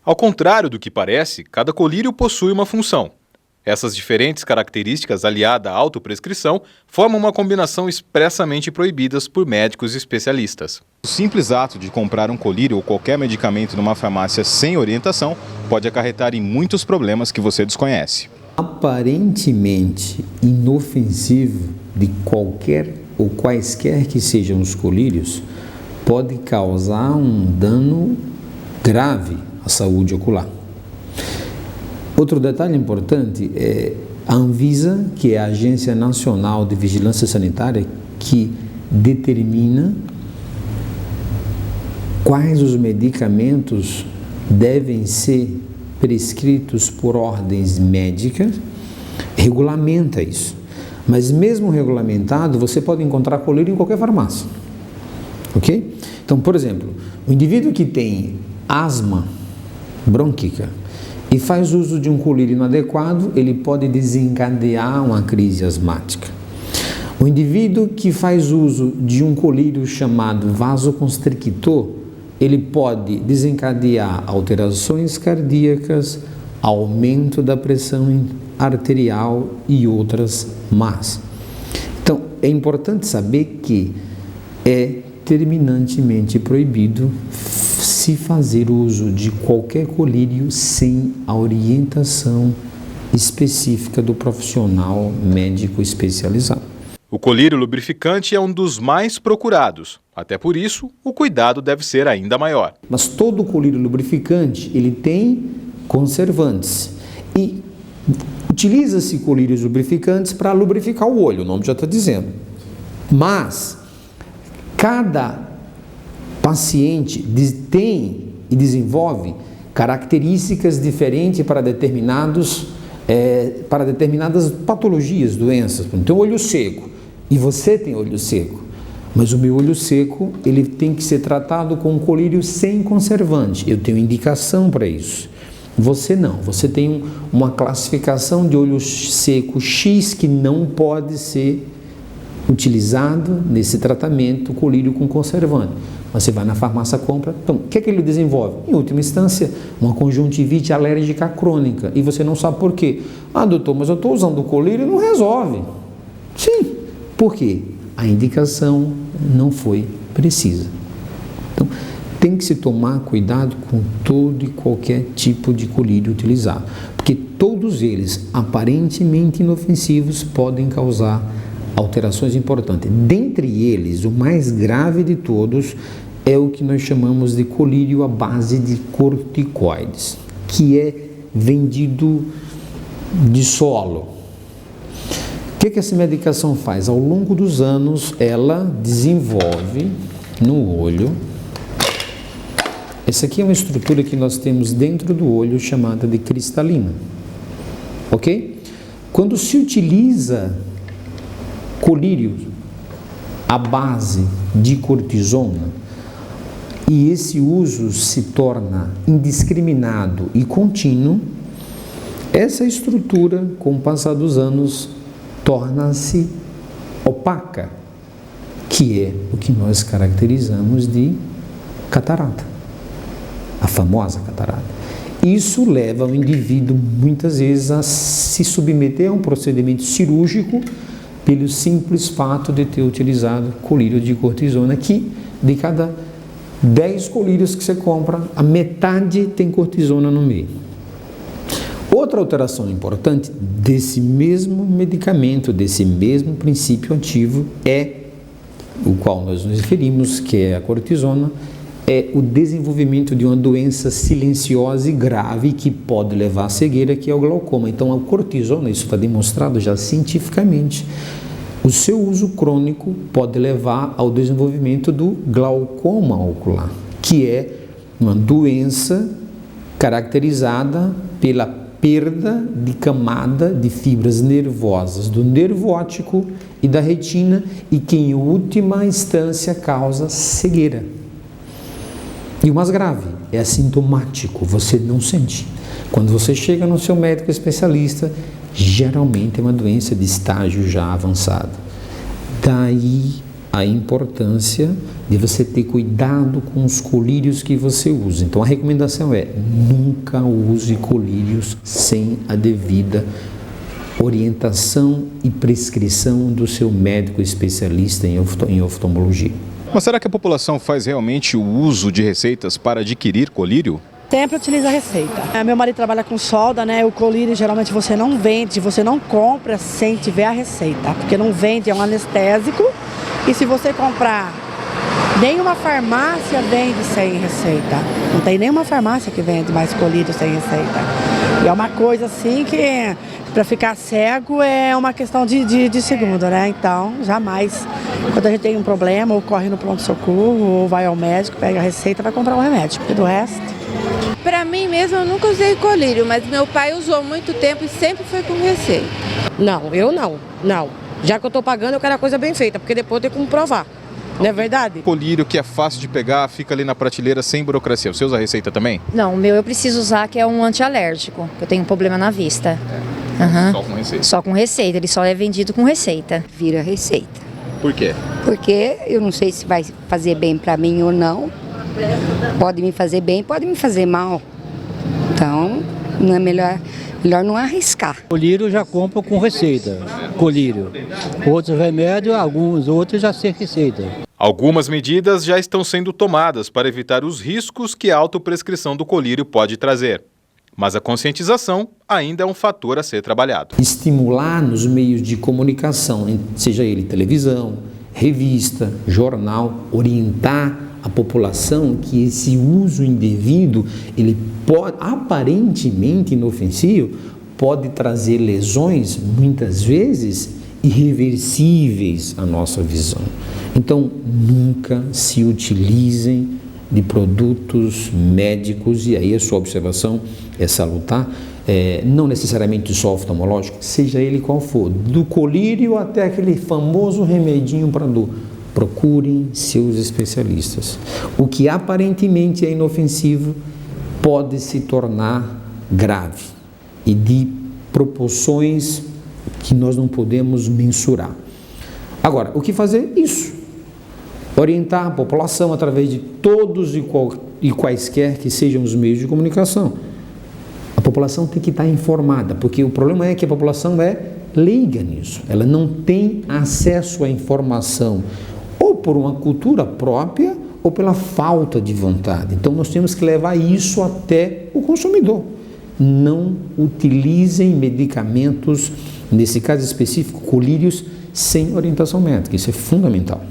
Ao contrário do que parece, cada colírio possui uma função. Essas diferentes características, aliadas à autoprescrição, formam uma combinação expressamente proibidas por médicos especialistas. O simples ato de comprar um colírio ou qualquer medicamento numa farmácia sem orientação pode acarretar em muitos problemas que você desconhece. Aparentemente inofensivo de qualquer ou quaisquer que sejam os colírios, pode causar um dano grave à saúde ocular. Outro detalhe importante é a Anvisa, que é a Agência Nacional de Vigilância Sanitária, que determina quais os medicamentos devem ser prescritos por ordens médicas, regulamenta isso. Mas mesmo regulamentado, você pode encontrar colírio em qualquer farmácia. Ok? Então, por exemplo, o indivíduo que tem asma brônquica e faz uso de um colírio inadequado, ele pode desencadear uma crise asmática. O indivíduo que faz uso de um colírio chamado vasoconstrictor, ele pode desencadear alterações cardíacas, aumento da pressão arterial e outras más. Então, é importante saber que é terminantemente proibido se fazer uso de qualquer colírio sem a orientação específica do profissional médico especializado. O colírio lubrificante é um dos mais procurados. Até por isso, o cuidado deve ser ainda maior. Mas todo colírio lubrificante, ele tem conservantes. E utiliza-se colírios lubrificantes para lubrificar o olho, o nome já está dizendo. Mas cada paciente tem e desenvolve características diferentes para determinadas patologias, doenças. Então, olho seco, e você tem olho seco, mas o meu olho seco, ele tem que ser tratado com um colírio sem conservante. Eu tenho indicação para isso. Você não, você tem uma classificação de olho seco X que não pode ser utilizado nesse tratamento, colírio com conservante. Você vai na farmácia, compra. Então, o que é que ele desenvolve? Em última instância, uma conjuntivite alérgica crônica. E você não sabe por quê. Ah, doutor, mas eu estou usando o colírio e não resolve. Sim. Por quê? A indicação não foi precisa. Então, tem que se tomar cuidado com todo e qualquer tipo de colírio utilizado. Porque todos eles, aparentemente inofensivos, podem causar alterações importantes. Dentre eles, o mais grave de todos é o que nós chamamos de colírio à base de corticoides, que é vendido de solo. O que essa medicação faz? Ao longo dos anos, ela desenvolve no olho. Essa aqui é uma estrutura que nós temos dentro do olho chamada de cristalina. Ok? Quando se utiliza colírio à base de cortisona e esse uso se torna indiscriminado e contínuo, essa estrutura, com o passar dos anos, torna-se opaca, que é o que nós caracterizamos de catarata, a famosa catarata. Isso leva o indivíduo muitas vezes a se submeter a um procedimento cirúrgico pelo simples fato de ter utilizado colírio de cortisona, que de cada 10 colírios que você compra, a metade tem cortisona no meio. Outra alteração importante desse mesmo medicamento, desse mesmo princípio ativo, é o qual nós nos referimos, que é a cortisona, é o desenvolvimento de uma doença silenciosa e grave que pode levar à cegueira, que é o glaucoma. Então, a cortisona, isso está demonstrado já cientificamente, o seu uso crônico pode levar ao desenvolvimento do glaucoma ocular, que é uma doença caracterizada pela perda de camada de fibras nervosas do nervo óptico e da retina e que, em última instância, causa cegueira. E o mais grave, é assintomático, você não sente. Quando você chega no seu médico especialista, geralmente é uma doença de estágio já avançado. Daí a importância de você ter cuidado com os colírios que você usa. Então a recomendação é: nunca use colírios sem a devida orientação e prescrição do seu médico especialista em oftalmologia. Mas será que a população faz realmente o uso de receitas para adquirir colírio? Sempre utiliza a receita. Meu marido trabalha com solda, né? O colírio geralmente você não vende, você não compra sem tiver a receita, porque não vende, é um anestésico. E se você comprar, nenhuma farmácia vende sem receita. Não tem nenhuma farmácia que vende mais colírio sem receita. E é uma coisa assim que, para ficar cego, é uma questão de segundo, né? Então, jamais. Quando a gente tem um problema, ou corre no pronto-socorro, ou vai ao médico, pega a receita e vai comprar um remédio. Porque do resto... Para mim mesmo, eu nunca usei colírio, mas meu pai usou muito tempo e sempre foi com receita. Não, eu não. Já que eu estou pagando, eu quero a coisa bem feita, porque depois eu tenho como provar. Não é verdade? Colírio que é fácil de pegar, fica ali na prateleira sem burocracia. Você usa a receita também? Não, o meu eu preciso usar, que é um antialérgico, que eu tenho um problema na vista. Só com receita? Só com receita, ele só é vendido com receita. Vira receita. Por quê? Porque eu não sei se vai fazer bem para mim ou não. Pode me fazer bem, pode me fazer mal. Então, não é melhor não arriscar. Colírio já compro com receita, colírio. Outros remédios, alguns outros já sem receita. Algumas medidas já estão sendo tomadas para evitar os riscos que a autoprescrição do colírio pode trazer. Mas a conscientização ainda é um fator a ser trabalhado. Estimular nos meios de comunicação, seja ele televisão, revista, jornal, orientar a população que esse uso indevido, ele pode, aparentemente inofensivo, pode trazer lesões, muitas vezes, irreversíveis à nossa visão. Então, nunca se utilizem de produtos médicos, e aí a sua observação é salutar, não necessariamente só oftalmológico, seja ele qual for, do colírio até aquele famoso remedinho para dor. Procurem seus especialistas. O que aparentemente é inofensivo pode se tornar grave e de proporções que nós não podemos mensurar. Agora, o que fazer? Isso. Orientar a população através de todos e quaisquer que sejam os meios de comunicação. A população tem que estar informada, porque o problema é que a população é leiga nisso. Ela não tem acesso à informação, ou por uma cultura própria, ou pela falta de vontade. Então, nós temos que levar isso até o consumidor. Não utilizem medicamentos, nesse caso específico, colírios, sem orientação médica. Isso é fundamental.